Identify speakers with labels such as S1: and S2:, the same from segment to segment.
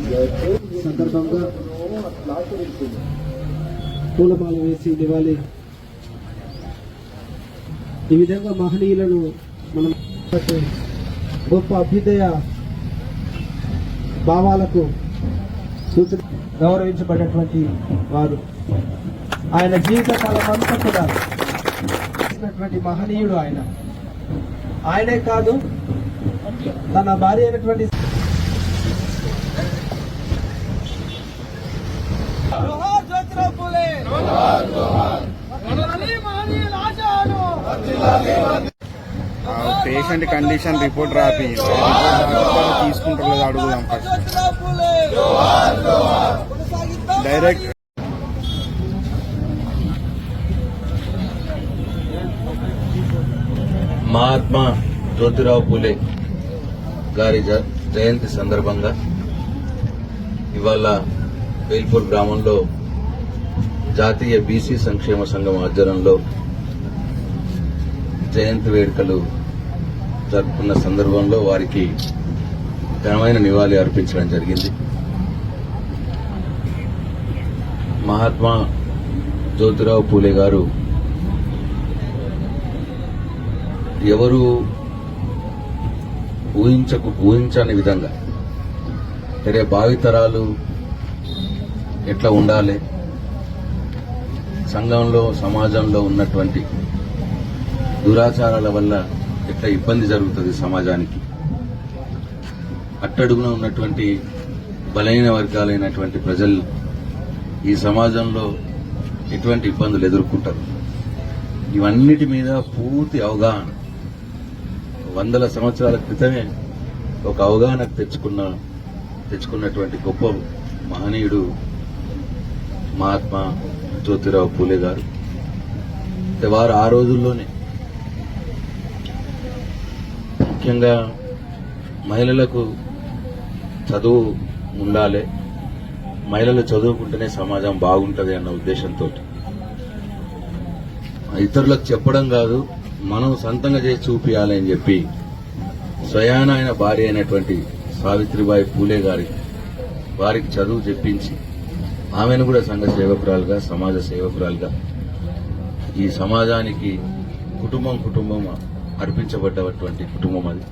S1: సందర్భంగా పూలమాల వేసి నివాళి ఈ విధంగా మహనీయులను మనం గొప్ప అభ్యుదయ భావాలకు గౌరవించబడినటువంటి వారు. ఆయన జీవిత కాలం అంతా కూడా మహనీయుడు ఆయన. ఆయనే కాదు, తన భార్య అయినటువంటి
S2: పేషెంట్ కండిషన్ రిపోర్ట్ రాపి తీసుకుంటారు లేదా అడుగుదాం డైరెక్ట్.
S3: మహాత్మా జ్యోతిరావు పూలే గారి జయంతి సందర్భంగా ఇవాళ వేల్పూర్ గ్రామంలో జాతీయ బీసీ సంక్షేమ సంఘం ఆధ్వర్యంలో జయంతి వేడుకలు జరుపుకున్న సందర్భంలో వారికి ఘనమైన నివాళి అర్పించడం జరిగింది. మహాత్మా జ్యోతిరావు పూలే గారు ఎవరు ఊహించని విధంగా భావితరాలు ఎట్లా ఉండాలి, సంఘంలో సమాజంలో ఉన్నటువంటి దురాచారాల వల్ల ఎట్లా ఇబ్బంది జరుగుతుంది సమాజానికి, అట్టడుగున ఉన్నటువంటి బలహీన వర్గాలైనటువంటి ప్రజలు ఈ సమాజంలో ఎటువంటి ఇబ్బందులు ఎదుర్కొంటారు, ఇవన్నిటి మీద పూర్తి అవగాహన వందల సంవత్సరాల క్రితమే ఒక అవగాహన తెచ్చుకున్నటువంటి గొప్ప మహనీయుడు మహాత్మా జ్యోతిరావు పూలే గారు. వారు ఆ రోజుల్లోనే ముఖ్యంగా మహిళలకు చదువు ఉండాలి, మహిళలు చదువుకుంటేనే సమాజం బాగుంటుంది అన్న ఉద్దేశంతో ఇతరులకు చెప్పడం కాదు, మనం సొంతంగా చేసి చూపించాలి అని చెప్పి స్వయాన ఆయన భార్య అయినటువంటి సావిత్రిబాయి పూలే వారికి చదువు చెప్పించి ఆమెను కూడా సంఘ సేవకురాలుగా సమాజ సేవకురాలుగా ఈ సమాజానికి కుటుంబం అర్పించబడ్డటువంటి కుటుంబం అది.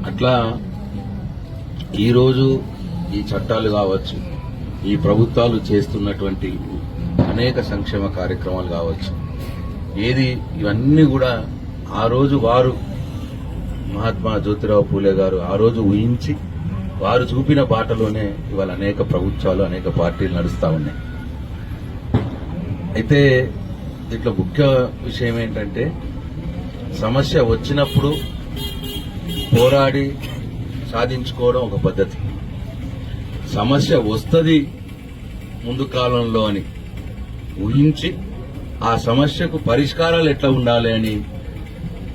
S3: అట్లా ఈరోజు ఈ చట్టాలు కావచ్చు, ఈ ప్రభుత్వాలు చేస్తున్నటువంటి అనేక సంక్షేమ కార్యక్రమాలు కావచ్చు, ఇవన్నీ కూడా ఆ రోజు వారు మహాత్మా జ్యోతిరావు పూలే గారు ఆ రోజు ఊహించి వారు చూపిన బాటలోనే ఇవాళ అనేక ప్రభుత్వాలు అనేక పార్టీలు నడుస్తా ఉన్నాయి. అయితే ఇట్లా ముఖ్య విషయం ఏంటంటే సమస్య వచ్చినప్పుడు పోరాడి సాధించుకోవడం ఒక పద్ధతి, సమస్య వస్తుంది ముందు కాలంలో అని ఊహించి ఆ సమస్యకు పరిష్కారాలు ఎట్లా ఉండాలి అని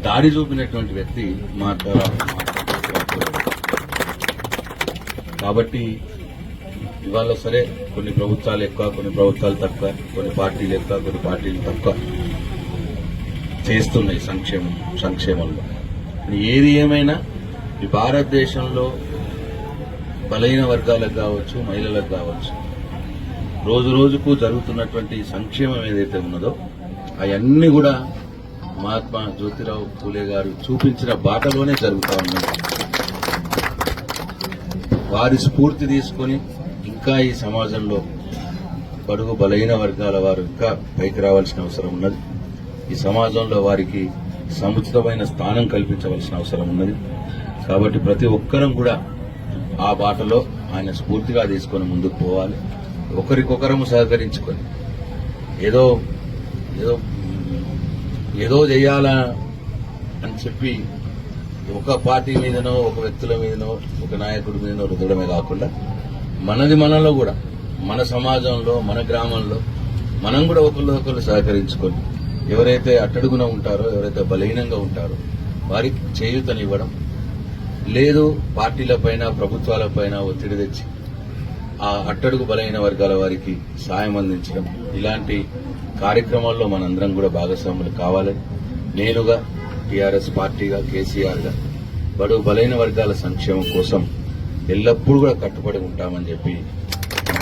S3: దారి చూపినటువంటి వ్యక్తి కాబట్టి ఇవాళ సరే కొన్ని ప్రభుత్వాలు ఎక్కువ, కొన్ని ప్రభుత్వాలు తక్కువ, కొన్ని పార్టీలు ఎక్కువ, కొన్ని పార్టీలు తక్కువ చేస్తున్నాయి సంక్షేమంలో. ఏది ఏమైనా ఈ భారతదేశంలో బలహీన వర్గాలకు కావచ్చు, మహిళలకు కావచ్చు, రోజు రోజుకు జరుగుతున్నటువంటి సంక్షేమం ఏదైతే ఉన్నదో అవన్నీ కూడా మహాత్మా జ్యోతిరావు పూలే గారు చూపించిన బాటలోనే జరుగుతూ ఉన్నాయి. వారి స్ఫూర్తి తీసుకుని ఇంకా ఈ సమాజంలో బడుగు బలహీన వర్గాల వారు ఇంకా పైకి రావాల్సిన అవసరం ఉన్నది. ఈ సమాజంలో వారికి సముచితమైన స్థానం కల్పించవలసిన అవసరం ఉన్నది. కాబట్టి ప్రతి ఒక్కరం కూడా ఆ బాటలో ఆయన స్ఫూర్తిగా తీసుకొని ముందుకు పోవాలి. ఒకరికొకరము సహకరించుకొని ఏదో ఏదో ఏదో చేయాలా అని చెప్పి ఒక పార్టీ మీదనో, ఒక వ్యక్తుల మీదనో, ఒక నాయకుడి మీదనో రుద్దడమే కాకుండా మనలో కూడా మన సమాజంలో, మన గ్రామంలో మనం కూడా ఒకళ్ళు సహకరించుకొని ఎవరైతే అట్టడుగున ఉంటారో, ఎవరైతే బలహీనంగా ఉంటారో వారికి చేయూతనివ్వడం, లేదు పార్టీలపైన ప్రభుత్వాలపైన ఒత్తిడి తెచ్చి ఆ అట్టడుగు బలహీన వర్గాల వారికి సాయం అందించడం, ఇలాంటి కార్యక్రమాల్లో మనందరం కూడా భాగస్వాములు కావాలని నేనుగా టీఆర్ఎస్ పార్టీగా, కేసీఆర్గా బడుగు బలహీన వర్గాల సంక్షేమం కోసం ఎల్లప్పుడూ కూడా కట్టుబడి ఉంటామని చెప్పి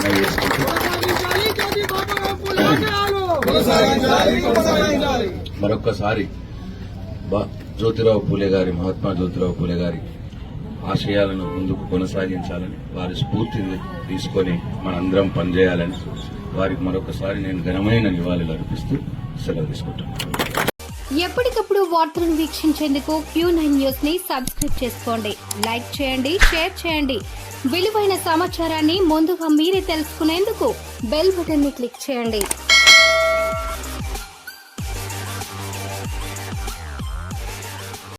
S3: మనం చేసుకుంటూ మరొక్కసారి జ్యోతిరావు పూలే గారి మహాత్మా జ్యోతిరావు పూలే గారి ఆశయాలను ముందుకు కొనసాగించాలని వారి స్ఫూర్తిని తీసుకొని మనందరం పనిచేయాలని వారికి మరొకసారి నేను ఘనమైన నివాళులు అర్పిస్తూ సెలవు తీసుకుంటాను.
S4: ఎప్పటికప్పుడు వార్తలను వీక్షించేందుకు Q9 న్యూస్ ని సబ్స్క్రైబ్ చేసుకోండి, లైక్ చేయండి, షేర్ చేయండి. విలువైన సమాచారాన్ని ముందుగా మీరే తెలుసుకునేందుకు బెల్ బటన్ ని క్లిక్ చేయండి.